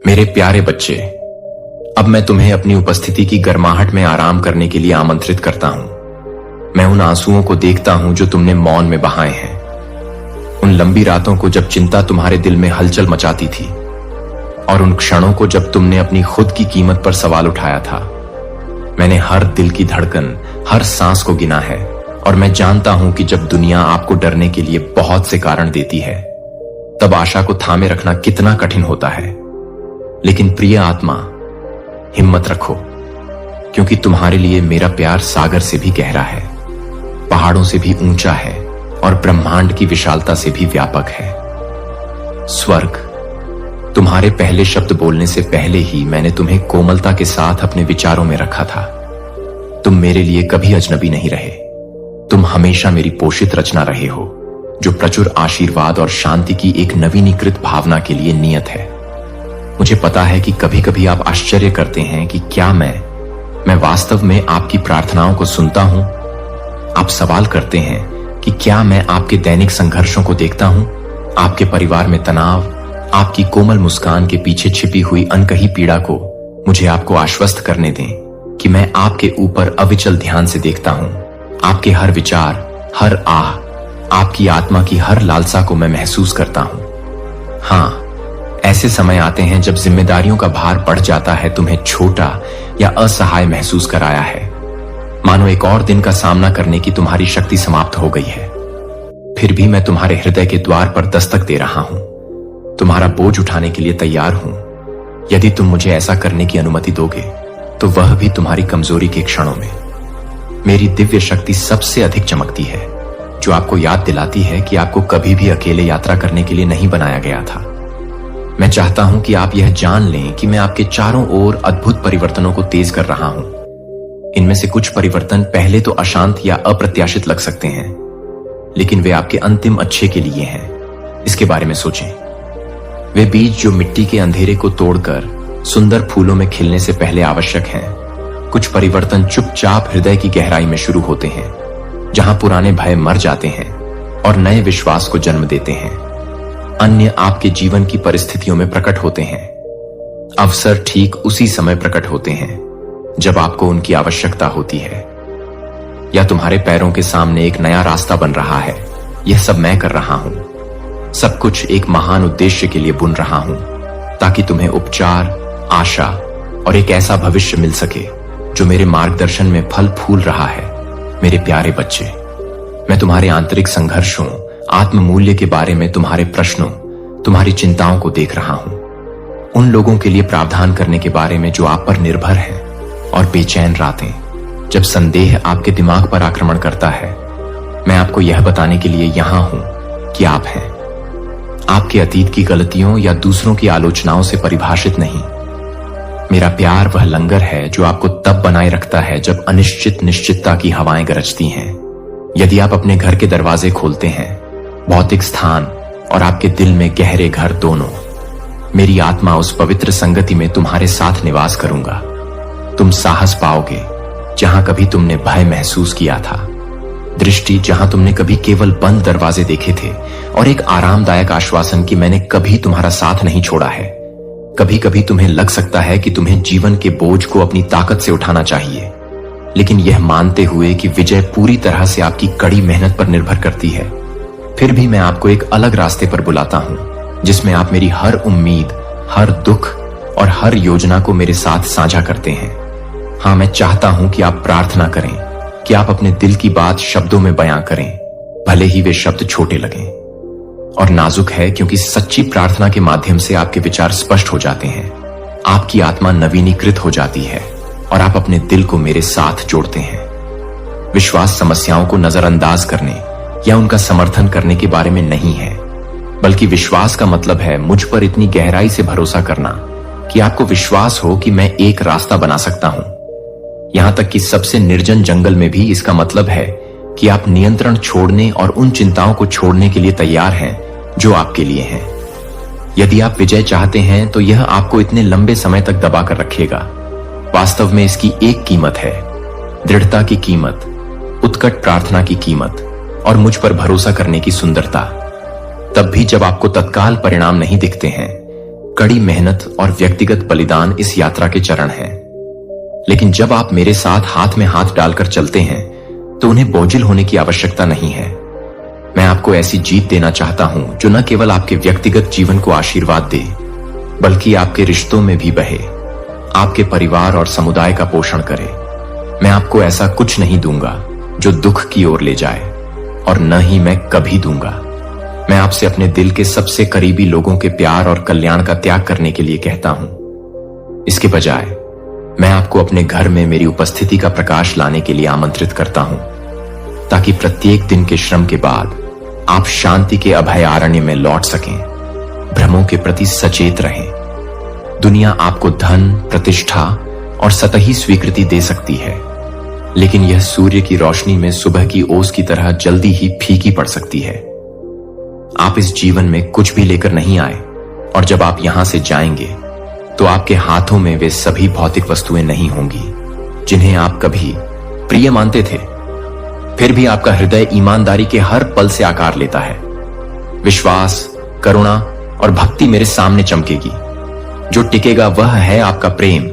मेरे प्यारे बच्चे, अब मैं तुम्हें अपनी उपस्थिति की गर्माहट में आराम करने के लिए आमंत्रित करता हूं। मैं उन आंसुओं को देखता हूं जो तुमने मौन में बहाए हैं, उन लंबी रातों को जब चिंता तुम्हारे दिल में हलचल मचाती थी, और उन क्षणों को जब तुमने अपनी खुद की कीमत पर सवाल उठाया था। मैंने हर दिल की धड़कन, हर सांस को गिना है, और मैं जानता हूं कि जब दुनिया आपको डरने के लिए बहुत से कारण देती है, तब आशा को थामे रखना कितना कठिन होता है। लेकिन प्रिय आत्मा, हिम्मत रखो, क्योंकि तुम्हारे लिए मेरा प्यार सागर से भी गहरा है, पहाड़ों से भी ऊंचा है, और ब्रह्मांड की विशालता से भी व्यापक है। स्वर्ग, तुम्हारे पहले शब्द बोलने से पहले ही मैंने तुम्हें कोमलता के साथ अपने विचारों में रखा था। तुम मेरे लिए कभी अजनबी नहीं रहे। तुम हमेशा मेरी पोषित रचना रहे हो, जो प्रचुर आशीर्वाद और शांति की एक नवीनीकृत भावना के लिए नियत है। मुझे पता है कि कभी कभी आप आश्चर्य करते हैं कि क्या मैं वास्तव में आपकी प्रार्थनाओं को सुनता हूं। आप सवाल करते हैं कि क्या मैं आपके दैनिक संघर्षों को देखता हूं, आपके परिवार में तनाव, आपकी कोमल मुस्कान के पीछे छिपी हुई अनकही पीड़ा को मुझे आपको आश्वस्त करने दें कि मैं आपके ऊपर अविचल ध्यान से देखता हूं। आपके हर विचार, हर आह, आपकी आत्मा की हर लालसा को मैं महसूस करता हूं। हाँ, ऐसे समय आते हैं जब जिम्मेदारियों का भार बढ़ जाता है, तुम्हें छोटा या असहाय महसूस कराया है, मानो एक और दिन का सामना करने की तुम्हारी शक्ति समाप्त हो गई है। फिर भी मैं तुम्हारे हृदय के द्वार पर दस्तक दे रहा हूं, तुम्हारा बोझ उठाने के लिए तैयार हूं। यदि तुम मुझे ऐसा करने की अनुमति दोगे, तो वह भी तुम्हारी कमजोरी के क्षणों में। मेरी दिव्य शक्ति सबसे अधिक चमकती है, जो आपको याद दिलाती है कि आपको कभी भी अकेले यात्रा करने के लिए नहीं बनाया गया था। मैं चाहता हूं कि आप यह जान लें कि मैं आपके चारों ओर अद्भुत परिवर्तनों को तेज कर रहा हूं। इनमें से कुछ परिवर्तन पहले तो अशांत या अप्रत्याशित लग सकते हैं, लेकिन वे आपके अंतिम अच्छे के लिए हैं। इसके बारे में सोचें। वे बीज जो मिट्टी के अंधेरे को तोड़कर सुंदर फूलों में खिलने से पहले आवश्यक हैं। कुछ परिवर्तन चुपचाप हृदय की गहराई में शुरू होते हैं, जहां पुराने भय मर जाते हैं और नए विश्वास को जन्म देते हैं। अन्य आपके जीवन की परिस्थितियों में प्रकट होते हैं। अवसर ठीक उसी समय प्रकट होते हैं जब आपको उनकी आवश्यकता होती है, या तुम्हारे पैरों के सामने एक नया रास्ता बन रहा है। यह सब मैं कर रहा हूं। सब कुछ एक महान उद्देश्य के लिए बुन रहा हूं, ताकि तुम्हें उपचार, आशा और एक ऐसा भविष्य मिल सके जो मेरे मार्गदर्शन में फल फूल रहा है। मेरे प्यारे बच्चे, मैं तुम्हारे आंतरिक संघर्षों, आत्म मूल्य के बारे में तुम्हारे प्रश्नों, तुम्हारी चिंताओं को देख रहा हूं। उन लोगों के लिए प्रावधान करने के बारे में जो आप पर निर्भर हैं, और बेचैन रातें जब संदेह आपके दिमाग पर आक्रमण करता है। मैं आपको यह बताने के लिए यहां हूं कि आप हैं। आपके अतीत की गलतियों या दूसरों की आलोचनाओं से परिभाषित नहीं। मेरा प्यार वह लंगर है जो आपको तब बनाए रखता है जब अनिश्चित निश्चितता की हवाएं गरजती हैं। यदि आप अपने घर के दरवाजे खोलते हैं, भौतिक स्थान और आपके दिल में गहरे घर दोनों, मेरी आत्मा उस पवित्र संगति में तुम्हारे साथ निवास करूंगा। तुम साहस पाओगे जहां कभी तुमने भय महसूस किया था, दृष्टि जहां तुमने कभी केवल बंद दरवाजे देखे थे, और एक आरामदायक आश्वासन कि मैंने कभी तुम्हारा साथ नहीं छोड़ा है। कभी कभी तुम्हें लग सकता है कि तुम्हें जीवन के बोझ को अपनी ताकत से उठाना चाहिए, लेकिन यह मानते हुए कि विजय पूरी तरह से आपकी कड़ी मेहनत पर निर्भर करती है। फिर भी मैं आपको एक अलग रास्ते पर बुलाता हूं, जिसमें आप मेरी हर उम्मीद, हर दुख और हर योजना को मेरे साथ साझा करते हैं। हाँ, मैं चाहता हूं कि आप प्रार्थना करें, कि आप अपने दिल की बात शब्दों में बयां करें, भले ही वे शब्द छोटे लगें। और नाजुक है, क्योंकि सच्ची प्रार्थना के माध्यम से आपके विचार स्पष्ट हो जाते हैं, आपकी आत्मा नवीनीकृत हो जाती है, और आप अपने दिल को मेरे साथ जोड़ते हैं। विश्वास समस्याओं को नजरअंदाज करने या उनका समर्थन करने के बारे में नहीं है, बल्कि विश्वास का मतलब है मुझ पर इतनी गहराई से भरोसा करना कि आपको विश्वास हो कि मैं एक रास्ता बना सकता हूं। यहां तक कि सबसे निर्जन जंगल में भी इसका मतलब है कि आप नियंत्रण छोड़ने और उन चिंताओं को छोड़ने के लिए तैयार हैं जो आपके लिए हैं। यदि आप विजय चाहते हैं, तो यह आपको इतने लंबे समय तक दबा कर रखेगा। वास्तव में इसकी एक कीमत है, दृढ़ता की कीमत, उत्कट प्रार्थना की कीमत, और मुझ पर भरोसा करने की सुंदरता। तब भी जब आपको तत्काल परिणाम नहीं दिखते हैं, कड़ी मेहनत और व्यक्तिगत बलिदान इस यात्रा के चरण हैं। लेकिन जब आप मेरे साथ हाथ में हाथ डालकर चलते हैं तो उन्हें बोझिल होने की आवश्यकता नहीं है। मैं आपको ऐसी जीत देना चाहता हूं जो न केवल आपके व्यक्तिगत जीवन को आशीर्वाद दे, बल्कि आपके रिश्तों में भी बहे, आपके परिवार और समुदाय का पोषण करे। मैं आपको ऐसा कुछ नहीं दूंगा जो दुख की ओर ले जाए, और न ही मैं कभी दूंगा। मैं आपसे अपने दिल के सबसे करीबी लोगों के प्यार और कल्याण का त्याग करने के लिए कहता हूं। इसके बजाय मैं आपको अपने घर में मेरी उपस्थिति का प्रकाश लाने के लिए आमंत्रित करता हूं, ताकि प्रत्येक दिन के श्रम के बाद आप शांति के अभयारण्य में लौट सकें, भ्रमों के प्रति सचेत रहें। दुनिया आपको धन, प्रतिष्ठा और सतही स्वीकृति दे सकती है, लेकिन यह सूर्य की रोशनी में सुबह की ओस की तरह जल्दी ही फीकी पड़ सकती है। आप इस जीवन में कुछ भी लेकर नहीं आए, और जब आप यहां से जाएंगे तो आपके हाथों में वे सभी भौतिक वस्तुएं नहीं होंगी जिन्हें आप कभी प्रिय मानते थे। फिर भी आपका हृदय ईमानदारी के हर पल से आकार लेता है। विश्वास, करुणा और भक्ति मेरे सामने चमकेगी। जो टिकेगा वह है आपका प्रेम,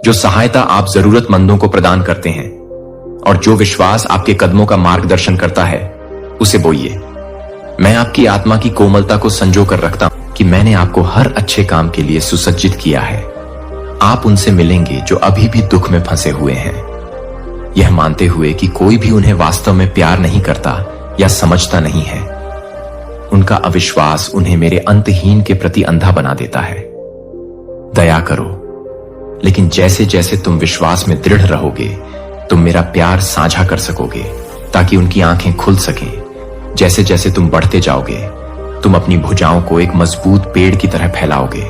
जो सहायता आप जरूरतमंदों को प्रदान करते हैं, और जो विश्वास आपके कदमों का मार्गदर्शन करता है, उसे बोइए। मैं आपकी आत्मा की कोमलता को संजो कर रखता हूं कि मैंने आपको हर अच्छे काम के लिए सुसज्जित किया है। आप उनसे मिलेंगे जो अभी भी दुख में फंसे हुए हैं, यह मानते हुए कि कोई भी उन्हें वास्तव में प्यार नहीं करता या समझता नहीं है। उनका अविश्वास उन्हें मेरे अंतहीन के प्रति अंधा बना देता है। दया करो, लेकिन जैसे जैसे तुम विश्वास में दृढ़ रहोगे, तुम मेरा प्यार साझा कर सकोगे, ताकि उनकी आंखें खुल सकें। जैसे जैसे तुम बढ़ते जाओगे, तुम अपनी भुजाओं को एक मजबूत पेड़ की तरह फैलाओगे,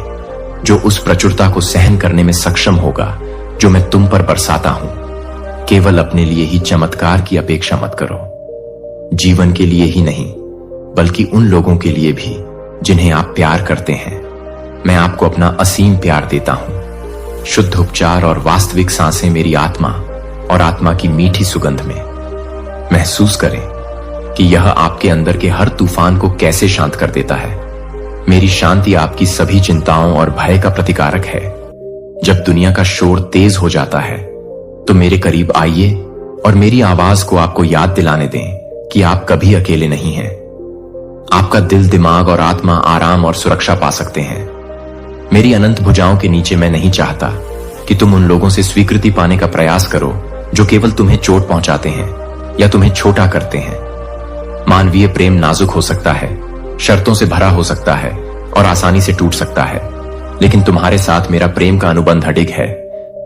जो उस प्रचुरता को सहन करने में सक्षम होगा जो मैं तुम पर बरसाता हूं। केवल अपने लिए ही चमत्कार की अपेक्षा मत करो। जीवन के लिए ही नहीं, बल्कि उन लोगों के लिए भी जिन्हें आप प्यार करते हैं, मैं आपको अपना असीम प्यार देता हूं। शुद्ध उपचार और वास्तविक सांसें मेरी आत्मा और आत्मा की मीठी सुगंध में। महसूस करें कि यह आपके अंदर के हर तूफान को कैसे शांत कर देता है। मेरी शांति आपकी सभी चिंताओं और भय का प्रतिकारक है। जब दुनिया का शोर तेज हो जाता है तो मेरे करीब आइए और मेरी आवाज को आपको याद दिलाने दें कि आप कभी अकेले नहीं हैं। आपका दिल, दिमाग और आत्मा आराम और सुरक्षा पा सकते हैं। मेरी अनंत भुजाओं के नीचे मैं नहीं चाहता कि तुम उन लोगों से स्वीकृति पाने का प्रयास करो जो केवल तुम्हें चोट पहुंचाते हैं या तुम्हें छोटा करते हैं। मानवीय प्रेम नाजुक हो सकता है, शर्तों से भरा हो सकता है और आसानी से टूट सकता है, लेकिन तुम्हारे साथ मेरा प्रेम का अनुबंध अडिग है,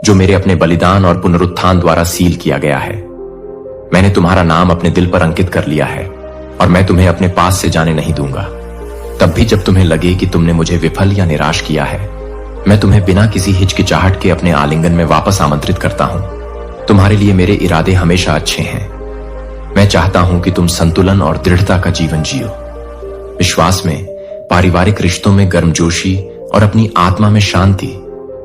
जो मेरे अपने बलिदान और पुनरुत्थान द्वारा सील किया गया है। मैंने तुम्हारा नाम अपने दिल पर अंकित कर लिया है, और मैं तुम्हें अपने पास से जाने नहीं दूंगा। तब भी जब तुम्हें लगे कि तुमने मुझे विफल या निराश किया है, मैं तुम्हें बिना किसी हिचकिचाहट के अपने आलिंगन में वापस आमंत्रित करता हूं। तुम्हारे लिए मेरे इरादे हमेशा अच्छे हैं। मैं चाहता हूं कि तुम संतुलन और दृढ़ता का जीवन जियो, विश्वास में, पारिवारिक रिश्तों में गर्मजोशी और अपनी आत्मा में शांति।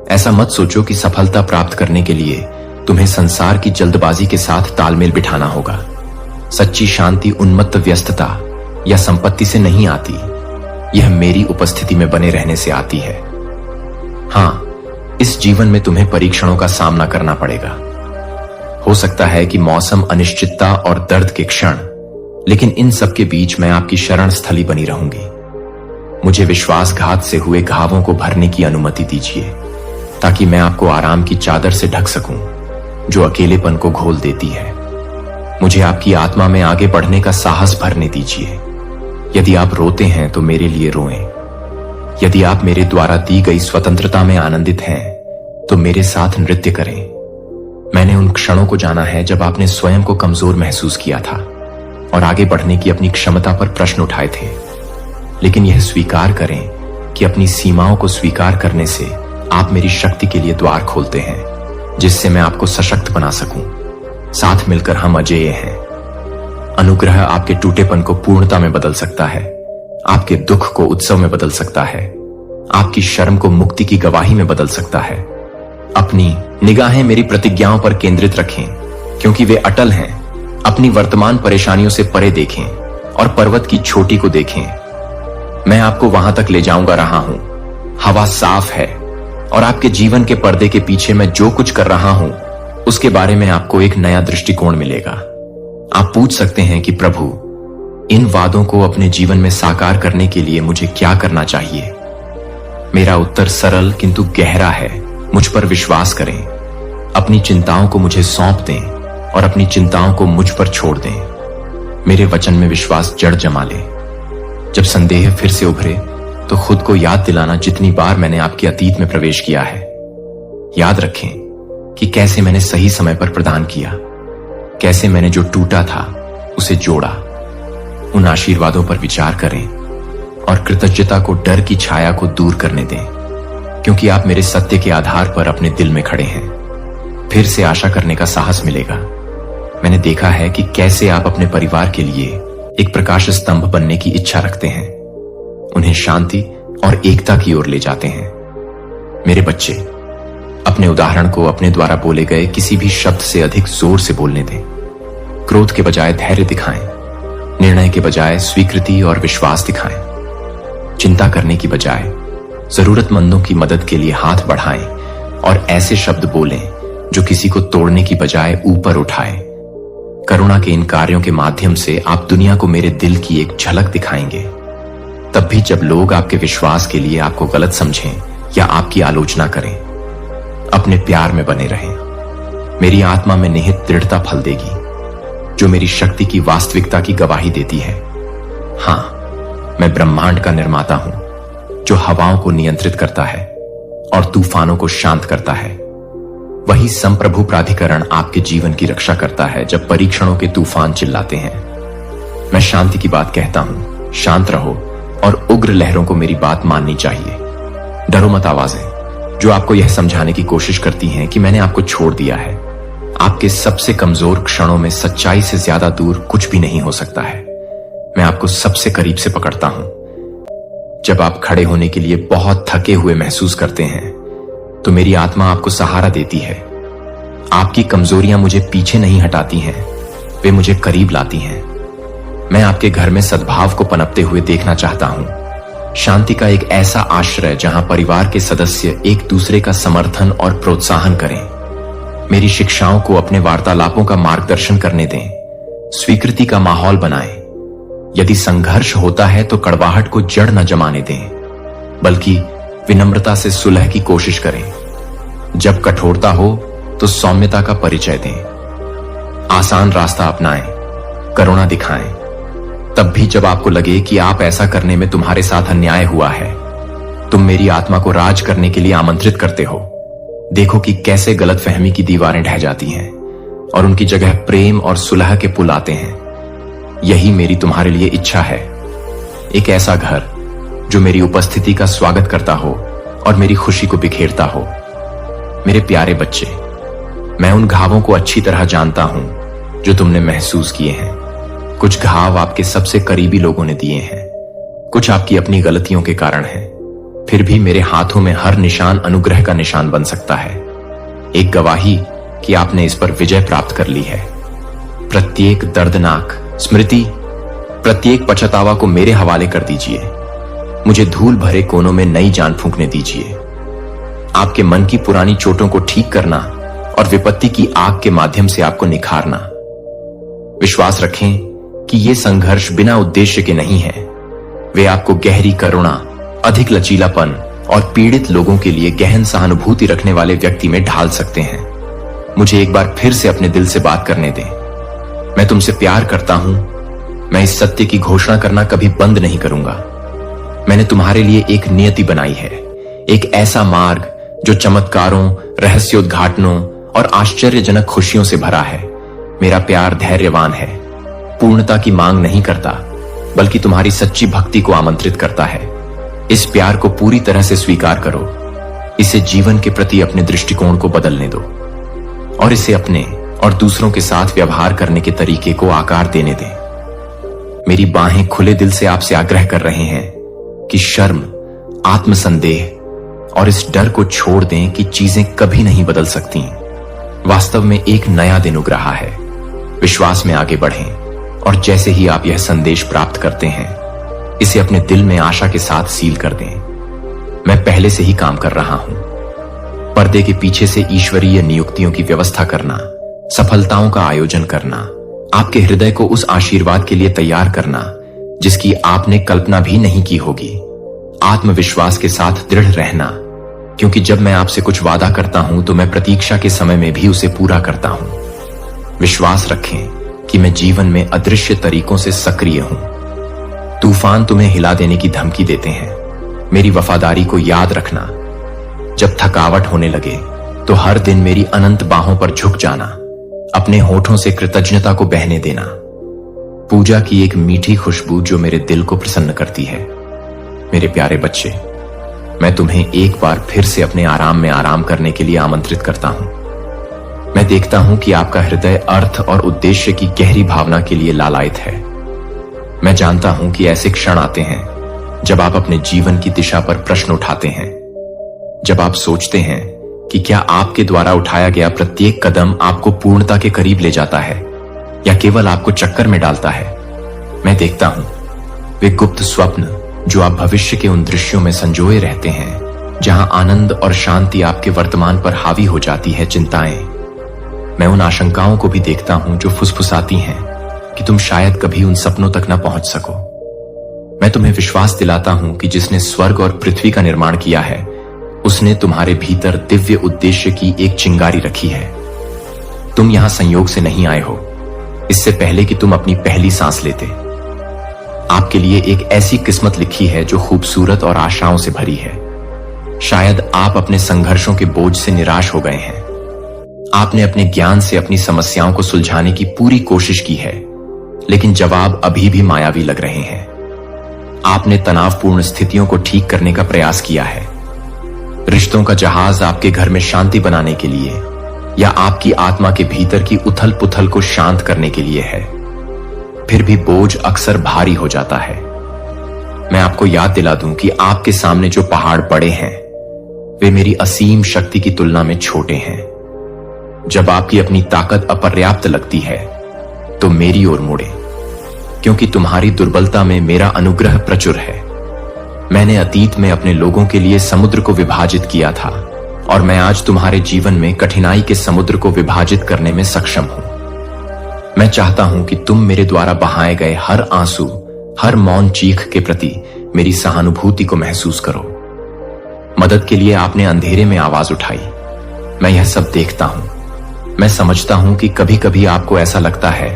ऐसा मत सोचो कि सफलता प्राप्त करने के लिए तुम्हें संसार की जल्दबाजी के साथ तालमेल बिठाना होगा। सच्ची शांति उन्मत्त व्यस्तता या संपत्ति से नहीं आती, यह मेरी उपस्थिति में बने रहने से आती है। हां, इस जीवन में तुम्हें परीक्षणों का सामना करना पड़ेगा। हो सकता है कि मौसम, अनिश्चितता और दर्द के क्षण, लेकिन इन सब के बीच मैं आपकी शरण स्थली बनी रहूंगी। मुझे विश्वासघात से हुए घावों को भरने की अनुमति दीजिए, ताकि मैं आपको आराम की चादर से ढक सकूं जो अकेलेपन को घोल देती है। मुझे आपकी आत्मा में आगे बढ़ने का साहस भरने दीजिए। यदि आप रोते हैं तो मेरे लिए रोएं। यदि आप मेरे द्वारा दी गई स्वतंत्रता में आनंदित हैं तो मेरे साथ नृत्य करें। मैंने उन क्षणों को जाना है जब आपने स्वयं को कमजोर महसूस किया था और आगे बढ़ने की अपनी क्षमता पर प्रश्न उठाए थे। लेकिन यह स्वीकार करें कि अपनी सीमाओं को स्वीकार करने से आप मेरी शक्ति के लिए द्वार खोलते हैं, जिससे मैं आपको सशक्त बना सकूं। साथ मिलकर हम अजेय हैं। अनुग्रह आपके टूटेपन को पूर्णता में बदल सकता है, आपके दुख को उत्सव में बदल सकता है, आपकी शर्म को मुक्ति की गवाही में बदल सकता है। अपनी निगाहें मेरी प्रतिज्ञाओं पर केंद्रित रखें, क्योंकि वे अटल हैं। अपनी वर्तमान परेशानियों से परे देखें और पर्वत की चोटी को देखें। मैं आपको वहां तक ले जाऊंगा रहा हूं हवा साफ है और आपके जीवन के पर्दे के पीछे मैं जो कुछ कर रहा हूं उसके बारे में आपको एक नया दृष्टिकोण मिलेगा। आप पूछ सकते हैं कि प्रभु, इन वादों को अपने जीवन में साकार करने के लिए मुझे क्या करना चाहिए? मेरा उत्तर सरल किंतु गहरा है। मुझ पर विश्वास करें, अपनी चिंताओं को मुझे सौंप दें और अपनी चिंताओं को मुझ पर छोड़ दें। मेरे वचन में विश्वास जड़ जमा ले। जब संदेह फिर से उभरे तो खुद को याद दिलाना जितनी बार मैंने आपके अतीत में प्रवेश किया है। याद रखें कि कैसे मैंने सही समय पर प्रदान किया, कैसे मैंने जो टूटा था उसे जोड़ा। उन आशीर्वादों पर विचार करें और कृतज्ञता को डर की छाया को दूर करने दें, क्योंकि आप मेरे सत्य के आधार पर अपने दिल में खड़े हैं। फिर से आशा करने का साहस मिलेगा। मैंने देखा है कि कैसे आप अपने परिवार के लिए एक प्रकाश स्तंभ बनने की इच्छा रखते हैं, उन्हें शांति और एकता की ओर ले जाते हैं। मेरे बच्चे, अपने उदाहरण को अपने द्वारा बोले गए किसी भी शब्द से अधिक जोर से बोलने दें। क्रोध के बजाय धैर्य दिखाएं, निर्णय के बजाय स्वीकृति और विश्वास दिखाएं। चिंता करने की बजाय जरूरतमंदों की मदद के लिए हाथ बढ़ाएं और ऐसे शब्द बोलें जो किसी को तोड़ने की बजाय ऊपर उठाएं। करुणा के इन कार्यों के माध्यम से आप दुनिया को मेरे दिल की एक झलक दिखाएंगे। तब भी जब लोग आपके विश्वास के लिए आपको गलत समझें या आपकी आलोचना करें, अपने प्यार में बने रहें। मेरी आत्मा में निहित दृढ़ता फल देगी, जो मेरी शक्ति की वास्तविकता की गवाही देती है। हां, मैं ब्रह्मांड का निर्माता हूं, जो हवाओं को नियंत्रित करता है और तूफानों को शांत करता है। वही संप्रभु प्राधिकरण आपके जीवन की रक्षा करता है जब परीक्षणों के तूफान चिल्लाते हैं। मैं शांति की बात कहता हूं, शांत रहो, और उग्र लहरों को मेरी बात माननी चाहिए। डरो मत आवाजें जो आपको यह समझाने की कोशिश करती हैं कि मैंने आपको छोड़ दिया है। आपके सबसे कमजोर क्षणों में सच्चाई से ज्यादा दूर कुछ भी नहीं हो सकता है। मैं आपको सबसे करीब से पकड़ता हूं। जब आप खड़े होने के लिए बहुत थके हुए महसूस करते हैं तो मेरी आत्मा आपको सहारा देती है। आपकी कमजोरियां मुझे पीछे नहीं हटाती हैं, वे मुझे करीब लाती हैं। मैं आपके घर में सद्भाव को पनपते हुए देखना चाहता हूं। शांति का एक ऐसा आश्रय जहां परिवार के सदस्य एक दूसरे का समर्थन और प्रोत्साहन करें। मेरी शिक्षाओं को अपने वार्तालापों का मार्गदर्शन करने दें। स्वीकृति का माहौल बनाएं। यदि संघर्ष होता है तो कड़वाहट को जड़ न जमाने दें, बल्कि विनम्रता से सुलह की कोशिश करें। जब कठोरता हो तो सौम्यता का परिचय दें। आसान रास्ता अपनाएं, करुणा दिखाएं। तब भी जब आपको लगे कि आप ऐसा करने में तुम्हारे साथ अन्याय हुआ है, तुम मेरी आत्मा को राज करने के लिए आमंत्रित करते हो। देखो कि कैसे गलतफहमी की दीवारें ढह जाती हैं और उनकी जगह प्रेम और सुलह के पुल आते हैं। यही मेरी तुम्हारे लिए इच्छा है, एक ऐसा घर जो मेरी उपस्थिति का स्वागत करता हो और मेरी खुशी को बिखेरता हो। मेरे प्यारे बच्चे, मैं उन घावों को अच्छी तरह जानता हूं जो तुमने महसूस किए हैं। कुछ घाव आपके सबसे करीबी लोगों ने दिए हैं, कुछ आपकी अपनी गलतियों के कारण हैं। फिर भी मेरे हाथों में हर निशान अनुग्रह का निशान बन सकता है, एक गवाही कि आपने इस पर विजय प्राप्त कर ली है। प्रत्येक दर्दनाक स्मृति, प्रत्येक पछतावा को मेरे हवाले कर दीजिए। मुझे धूल भरे कोनों में नई जान फूंकने दीजिए। आपके मन की पुरानी चोटों को ठीक करना और विपत्ति की आग के माध्यम से आपको निखारना। विश्वास रखें कि ये संघर्ष बिना उद्देश्य के नहीं है। वे आपको गहरी करुणा, अधिक लचीलापन और पीड़ित लोगों के लिए गहन सहानुभूति रखने वाले व्यक्ति में ढाल सकते हैं। मुझे एक बार फिर से अपने दिल से बात करने दें। मैं तुमसे प्यार करता हूं। मैं इस सत्य की घोषणा करना कभी बंद नहीं करूंगा। मैंने तुम्हारे लिए एक नियति बनाई है, एक ऐसा मार्ग जो चमत्कारों, रहस्योद्घाटनों और आश्चर्यजनक खुशियों से भरा है। मेरा प्यार धैर्यवान है, पूर्णता की मांग नहीं करता, बल्कि तुम्हारी सच्ची भक्ति को आमंत्रित करता है। इस प्यार को पूरी तरह से स्वीकार करो। इसे जीवन के प्रति अपने दृष्टिकोण को बदलने दो और इसे अपने और दूसरों के साथ व्यवहार करने के तरीके को आकार देने दें। मेरी बाहें खुले दिल से आपसे आग्रह कर रहे हैं कि शर्म, आत्मसंदेह और इस डर को छोड़ दें कि चीजें कभी नहीं बदल सकती। वास्तव में एक नया दिन उग रहा है। विश्वास में आगे बढ़ें और जैसे ही आप यह संदेश प्राप्त करते हैं, इसे अपने दिल में आशा के साथ सील कर दें। मैं पहले से ही काम कर रहा हूं। पर्दे के पीछे से ईश्वरीय नियुक्तियों की व्यवस्था करना, सफलताओं का आयोजन करना, आपके हृदय को उस आशीर्वाद के लिए तैयार करना जिसकी आपने कल्पना भी नहीं की होगी। आत्मविश्वास के साथ दृढ़ रहना, क्योंकि जब मैं आपसे कुछ वादा करता हूं तो मैं प्रतीक्षा के समय में भी उसे पूरा करता हूं। विश्वास रखें कि मैं जीवन में अदृश्य तरीकों से सक्रिय हूं। तूफान तुम्हें हिला देने की धमकी देते हैं, मेरी वफादारी को याद रखना। जब थकावट होने लगे तो हर दिन मेरी अनंत बाहों पर झुक जाना, अपने होठों से कृतज्ञता को बहने देना। पूजा की एक मीठी खुशबू जो मेरे दिल को प्रसन्न करती है। मेरे प्यारे बच्चे, मैं तुम्हें एक बार फिर से अपने आराम में आराम करने के लिए आमंत्रित करता हूं। मैं देखता हूं कि आपका हृदय अर्थ और उद्देश्य की गहरी भावना के लिए लालायित है। मैं जानता हूं कि ऐसे क्षण आते हैं जब आप अपने जीवन की दिशा पर प्रश्न उठाते हैं, जब आप सोचते हैं कि क्या आपके द्वारा उठाया गया प्रत्येक कदम आपको पूर्णता के करीब ले जाता है या केवल आपको चक्कर में डालता है। मैं देखता हूं वे गुप्त स्वप्न जो आप भविष्य के उन दृश्यों में संजोए रहते हैं जहां आनंद और शांति आपके वर्तमान पर हावी हो जाती है चिंताएं। मैं उन आशंकाओं को भी देखता हूं जो फुसफुसाती हैं कि तुम शायद कभी उन सपनों तक न पहुंच सको। मैं तुम्हें विश्वास दिलाता हूं कि जिसने स्वर्ग और पृथ्वी का निर्माण किया है उसने तुम्हारे भीतर दिव्य उद्देश्य की एक चिंगारी रखी है। तुम यहां संयोग से नहीं आए हो, इससे पहले कि तुम अपनी पहली सांस लेते। आपके लिए एक ऐसी किस्मत लिखी है जो खूबसूरत और आशाओं से भरी है। शायद आप अपने संघर्षों के बोझ से निराश हो गए हैं। आपने अपने ज्ञान से अपनी समस्याओं को सुलझाने की पूरी कोशिश की है, लेकिन जवाब अभी भी मायावी लग रहे हैं। आपने तनावपूर्ण स्थितियों को ठीक करने का प्रयास किया है। रिश्तों का जहाज आपके घर में शांति बनाने के लिए या आपकी आत्मा के भीतर की उथल पुथल को शांत करने के लिए है। फिर भी बोझ अक्सर भारी हो जाता है। मैं आपको याद दिला दूं कि आपके सामने जो पहाड़ बड़े हैं वे मेरी असीम शक्ति की तुलना में छोटे हैं। जब आपकी अपनी ताकत अपर्याप्त लगती है तो मेरी ओर मुड़े, क्योंकि तुम्हारी दुर्बलता में मेरा अनुग्रह प्रचुर है। मैंने अतीत में अपने लोगों के लिए समुद्र को विभाजित किया था और मैं आज तुम्हारे जीवन में कठिनाई के समुद्र को विभाजित करने में सक्षम हूं। मैं चाहता हूं कि तुम मेरे द्वारा बहाए गए हर आंसू, हर मौन चीख के प्रति मेरी सहानुभूति को महसूस करो। मदद के लिए आपने अंधेरे में आवाज उठाई। मैं यह सब देखता हूं। मैं समझता हूं कि कभी कभी आपको ऐसा लगता है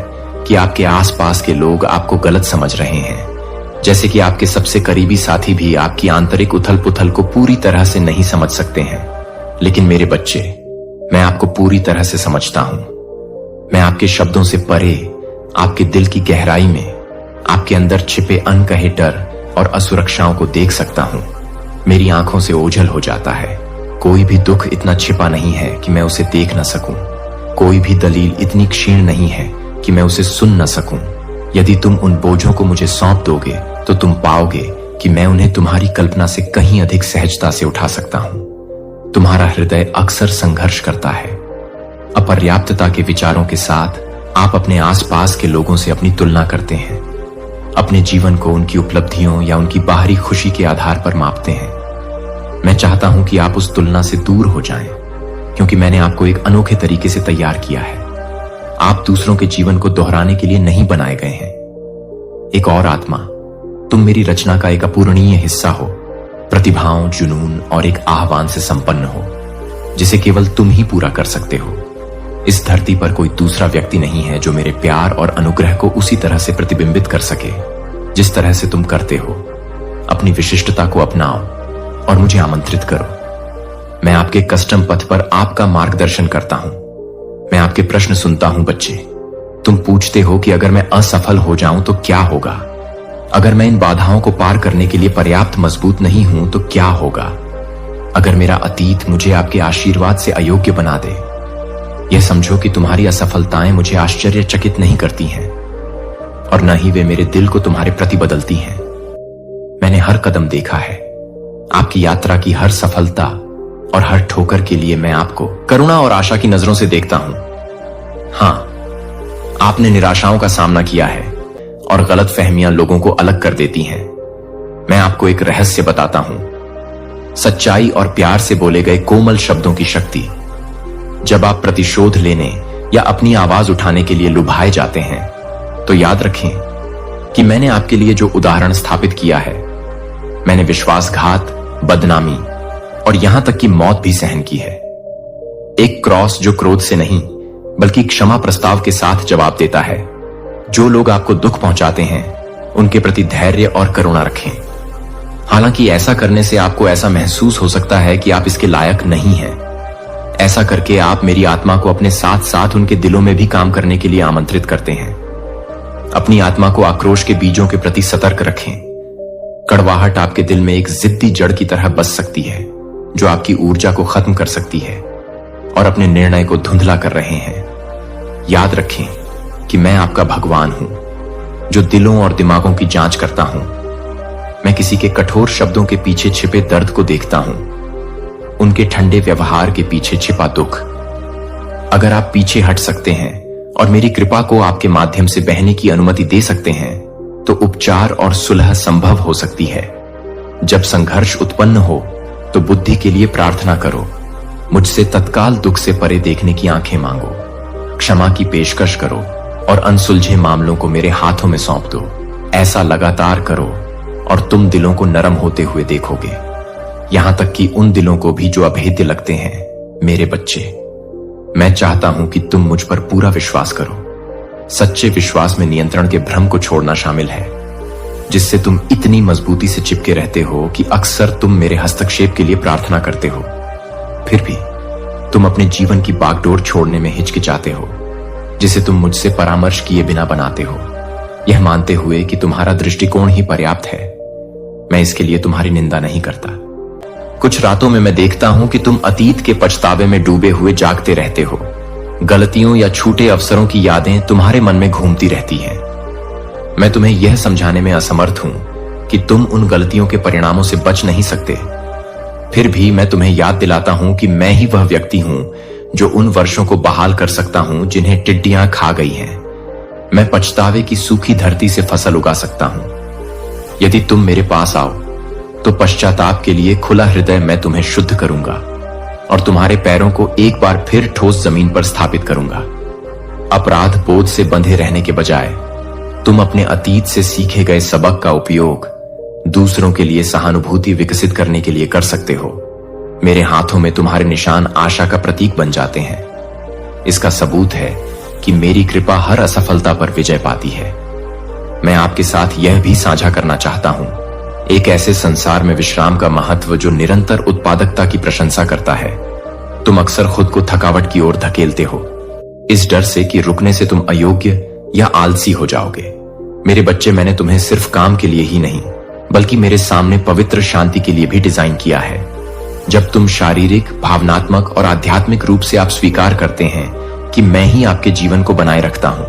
कि आपके आसपास के लोग आपको गलत समझ रहे हैं, जैसे कि आपके सबसे करीबी साथी भी आपकी आंतरिक उथल पुथल को पूरी तरह से नहीं समझ सकते हैं। लेकिन मेरे बच्चे, मैं आपको पूरी तरह से समझता हूं। मैं आपके शब्दों से परे, आपके दिल की गहराई में, आपके अंदर छिपे अनकहे डर और असुरक्षाओं को देख सकता हूं। मेरी आंखों से ओझल हो जाता है। कोई भी दुख इतना छिपा नहीं है कि मैं उसे देख न सकूं। कोई भी दलील इतनी क्षीण नहीं है कि मैं उसे सुन न सकूं। यदि तुम उन बोझों को मुझे सौंप दोगे तो तुम पाओगे कि मैं उन्हें तुम्हारी कल्पना से कहीं अधिक सहजता से उठा सकता हूं। तुम्हारा हृदय अक्सर संघर्ष करता है। अपर्याप्तता के विचारों के साथ आप अपने आसपास के लोगों से अपनी तुलना करते हैं। अपने जीवन को उनकी उपलब्धियों या उनकी बाहरी खुशी के आधार पर मापते हैं। मैं चाहता हूं कि आप उस तुलना से दूर हो जाएं, क्योंकि मैंने आपको एक अनोखे तरीके से तैयार किया है। आप दूसरों के जीवन को दोहराने के लिए नहीं बनाए गए हैं। एक और आत्मा, तुम मेरी रचना का एक अपूरणीय हिस्सा हो, प्रतिभाओं, जुनून और एक आह्वान से संपन्न हो जिसे केवल तुम ही पूरा कर सकते हो। इस धरती पर कोई दूसरा व्यक्ति नहीं है जो मेरे प्यार और अनुग्रह को उसी तरह से प्रतिबिंबित कर सके जिस तरह से तुम करते हो। अपनी विशिष्टता को अपनाओ और मुझे आमंत्रित करो। मैं आपके कस्टम पथ पर आपका मार्गदर्शन करता हूं। मैं आपके प्रश्न सुनता हूं बच्चे। तुम पूछते हो कि अगर मैं असफल हो जाऊं तो क्या होगा? अगर मैं इन बाधाओं को पार करने के लिए पर्याप्त मजबूत नहीं हूं तो क्या होगा? अगर मेरा अतीत मुझे आपके आशीर्वाद से अयोग्य बना दे? यह समझो कि तुम्हारी असफलताएं मुझे आश्चर्यचकित नहीं करती हैं और न ही वे मेरे दिल को तुम्हारे प्रति बदलती हैं। मैंने हर कदम देखा है। आपकी यात्रा की हर सफलता और हर ठोकर के लिए मैं आपको करुणा और आशा की नजरों से देखता हूं। हां, आपने निराशाओं का सामना किया है और गलत फहमियां लोगों को अलग कर देती हैं। मैं आपको एक रहस्य बताता हूं। सच्चाई और प्यार से बोले गए कोमल शब्दों की शक्ति। जब आप प्रतिशोध लेने या अपनी आवाज उठाने के लिए लुभाए जाते हैं, तो याद रखें कि मैंने आपके लिए जो उदाहरण स्थापित किया है, मैंने विश्वासघात, बदनामी और यहां तक कि मौत भी सहन की है। एक क्रॉस जो क्रोध से नहीं बल्कि क्षमा प्रस्ताव के साथ जवाब देता है। जो लोग आपको दुख पहुंचाते हैं, उनके प्रति धैर्य और करुणा रखें। हालांकि ऐसा करने से आपको ऐसा महसूस हो सकता है कि आप इसके लायक नहीं हैं। ऐसा करके आप मेरी आत्मा को अपने साथ साथ उनके दिलों में भी काम करने के लिए आमंत्रित करते हैं। अपनी आत्मा को आक्रोश के बीजों के प्रति सतर्क रखें। कड़वाहट आपके दिल में एक जिद्दी जड़ की तरह बस सकती है, जो आपकी ऊर्जा को खत्म कर सकती है और अपने निर्णय को धुंधला कर रहे हैं। याद रखें कि मैं आपका भगवान हूं, जो दिलों और दिमागों की जांच करता हूं। मैं किसी के कठोर शब्दों के पीछे छिपे दर्द को देखता हूं, उनके ठंडे व्यवहार के पीछे छिपा दुख। अगर आप पीछे हट सकते हैं और मेरी कृपा को आपके माध्यम से बहने की अनुमति दे सकते हैं, तो उपचार और सुलह संभव हो सकती है। जब संघर्ष उत्पन्न हो तो बुद्धि के लिए प्रार्थना करो। मुझसे तत्काल दुख से परे देखने की आंखें मांगो। क्षमा की पेशकश करो और अनसुलझे मामलों को मेरे हाथों में सौंप दो। ऐसा लगातार करो और तुम दिलों को नरम होते हुए देखोगे, यहां तक कि उन दिलों को भी जो अभेद्य लगते हैं। मेरे बच्चे, मैं चाहता हूं कि तुम मुझ पर पूरा विश्वास करो। सच्चे विश्वास में नियंत्रण के भ्रम को छोड़ना शामिल है, जिससे तुम इतनी मजबूती से चिपके रहते हो कि अक्सर तुम मेरे हस्तक्षेप के लिए प्रार्थना करते हो। फिर भी तुम अपने जीवन की बागडोर छोड़ने में हिचकिचाते हो, जिसे तुम मुझसे परामर्श किए बिना बनाते हो, यह मानते हुए कि तुम्हारा दृष्टिकोण ही पर्याप्त है। मैं इसके लिए तुम्हारी निंदा नहीं करता। कुछ रातों में मैं देखता हूं कि तुम अतीत के पछतावे में डूबे हुए जागते रहते हो। गलतियों या छूटे अवसरों की यादें तुम्हारे मन में घूमती रहती हैं। मैं तुम्हें यह समझाने में असमर्थ हूं कि तुम उन गलतियों के परिणामों से बच नहीं सकते। फिर भी मैं तुम्हें याद दिलाता हूं कि मैं ही वह व्यक्ति हूं जो उन वर्षों को बहाल कर सकता हूं जिन्हें टिड्डियां खा गई हैं। मैं पछतावे की सूखी धरती से फसल उगा सकता हूं। यदि तुम मेरे पास आओ तो पश्चाताप के लिए खुला हृदय मैं तुम्हें शुद्ध करूंगा और तुम्हारे पैरों को एक बार फिर ठोस जमीन पर स्थापित करूंगा। अपराध बोध से बंधे रहने के बजाय तुम अपने अतीत से सीखे गए सबक का उपयोग दूसरों के लिए सहानुभूति विकसित करने के लिए कर सकते हो। मेरे हाथों में तुम्हारे निशान आशा का प्रतीक बन जाते हैं। इसका सबूत है कि मेरी कृपा हर असफलता पर विजय पाती है। मैं आपके साथ यह भी साझा करना चाहता हूं, एक ऐसे संसार में विश्राम का महत्व जो निरंतर उत्पादकता की प्रशंसा करता है। तुम अक्सर खुद को थकावट की ओर धकेलते हो, इस डर से कि रुकने से तुम अयोग्य या आलसी हो जाओगे। मेरे बच्चे, मैंने तुम्हें सिर्फ काम के लिए ही नहीं बल्कि मेरे सामने पवित्र शांति के लिए भी डिजाइन किया है। जब तुम शारीरिक, भावनात्मक और आध्यात्मिक रूप से आप स्वीकार करते हैं कि मैं ही आपके जीवन को बनाए रखता हूं,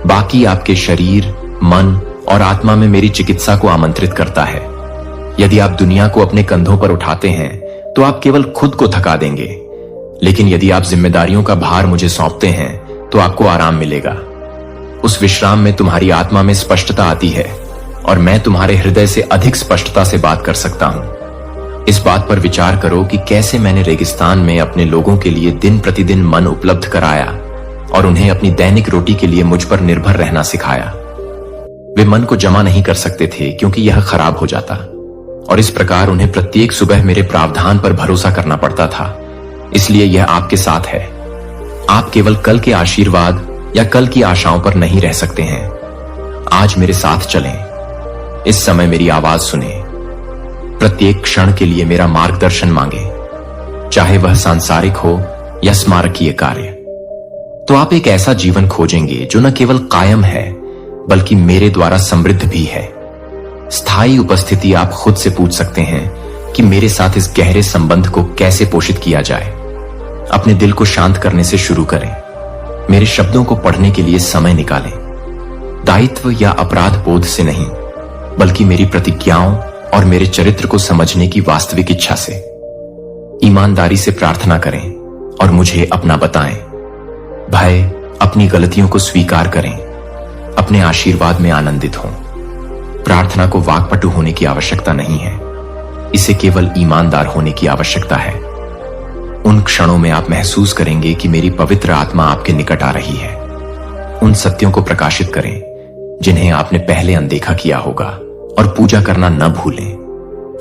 बाकी आपके शरीर, मन और आत्मा में मेरी चिकित्सा को आमंत्रित करता है। यदि आप दुनिया को अपने कंधों पर उठाते हैं तो आप केवल खुद को थका देंगे, लेकिन यदि आप जिम्मेदारियों का भार मुझे सौंपते हैं तो आपको आराम मिलेगा। उस विश्राम में तुम्हारी आत्मा में स्पष्टता आती है और मैं तुम्हारे हृदय से अधिक स्पष्टता से बात कर सकता हूं। इस बात पर विचार करो कि कैसे मैंने रेगिस्तान में अपने लोगों के लिए दिन प्रतिदिन मन उपलब्ध कराया और उन्हें अपनी दैनिक रोटी के लिए मुझ पर निर्भर रहना सिखाया। वे मन को जमा नहीं कर सकते थे क्योंकि यह खराब हो जाता, और इस प्रकार उन्हें प्रत्येक सुबह मेरे प्रावधान पर भरोसा करना पड़ता था। इसलिए यह आपके साथ है। आप केवल कल के आशीर्वाद या कल की आशाओं पर नहीं रह सकते हैं। आज मेरे साथ चलें, इस समय मेरी आवाज सुने, प्रत्येक क्षण के लिए मेरा मार्गदर्शन मांगे, चाहे वह सांसारिक हो या स्मारकीय कार्य। तो आप एक ऐसा जीवन खोजेंगे जो न केवल कायम है बल्कि मेरे द्वारा समृद्ध भी है। स्थायी उपस्थिति आप खुद से पूछ सकते हैं कि मेरे साथ इस गहरे संबंध को कैसे पोषित किया जाए। अपने दिल को शांत करने से शुरू करें। मेरे शब्दों को पढ़ने के लिए समय निकालें, दायित्व या अपराध बोध से नहीं बल्कि मेरी प्रतिज्ञाओं और मेरे चरित्र को समझने की वास्तविक इच्छा से। ईमानदारी से प्रार्थना करें और मुझे अपना बताएं। भय, अपनी गलतियों को स्वीकार करें, अपने आशीर्वाद में आनंदित हों। प्रार्थना को वाक्पटु होने की आवश्यकता नहीं है, इसे केवल ईमानदार होने की आवश्यकता है। उन क्षणों में आप महसूस करेंगे कि मेरी पवित्र आत्मा आपके निकट आ रही है। उन सत्यों को प्रकाशित करें जिन्हें आपने पहले अनदेखा किया होगा, और पूजा करना न भूलें।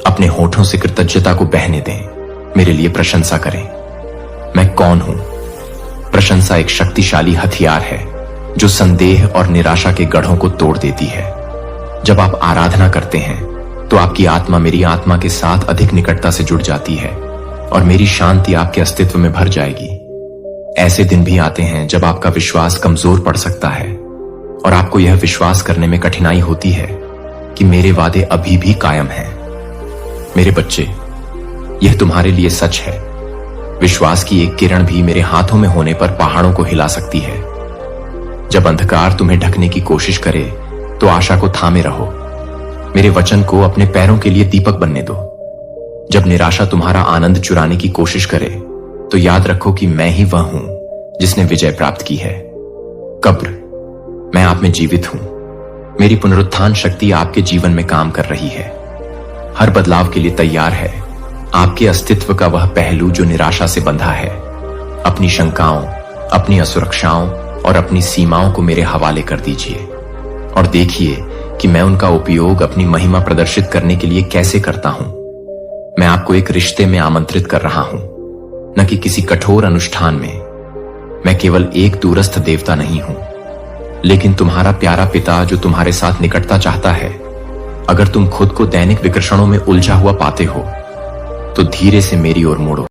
अपने होठों से कृतज्ञता को बहने दें। मेरे लिए प्रशंसा करें। मैं कौन हूं? प्रशंसा एक शक्तिशाली हथियार है जो संदेह और निराशा के गढ़ों को तोड़ देती है। जब आप आराधना करते हैं तो आपकी आत्मा मेरी आत्मा के साथ अधिक निकटता से जुड़ जाती है और मेरी शांति आपके अस्तित्व में भर जाएगी। ऐसे दिन भी आते हैं जब आपका विश्वास कमजोर पड़ सकता है और आपको यह विश्वास करने में कठिनाई होती है कि मेरे वादे अभी भी कायम हैं। मेरे बच्चे, यह तुम्हारे लिए सच है। विश्वास की एक किरण भी मेरे हाथों में होने पर पहाड़ों को हिला सकती है। जब अंधकार तुम्हें ढकने की कोशिश करे तो आशा को थामे रहो। मेरे वचन को अपने पैरों के लिए दीपक बनने दो। जब निराशा तुम्हारा आनंद चुराने की कोशिश करे तो याद रखो कि मैं ही वह हूं जिसने विजय प्राप्त की है। कब्र, मैं आप में जीवित हूं। मेरी पुनरुत्थान शक्ति आपके जीवन में काम कर रही है, हर बदलाव के लिए तैयार है। आपके अस्तित्व का वह पहलू जो निराशा से बंधा है, अपनी शंकाओं, अपनी असुरक्षाओं और अपनी सीमाओं को मेरे हवाले कर दीजिए और देखिए कि मैं उनका उपयोग अपनी महिमा प्रदर्शित करने के लिए कैसे करता हूं। मैं आपको एक रिश्ते में आमंत्रित कर रहा हूं, न कि किसी कठोर अनुष्ठान में। मैं केवल एक दूरस्थ देवता नहीं हूं, लेकिन तुम्हारा प्यारा पिता जो तुम्हारे साथ निकटता चाहता है। अगर तुम खुद को दैनिक विकर्षणों में उलझा हुआ पाते हो तो धीरे से मेरी ओर मुड़ो।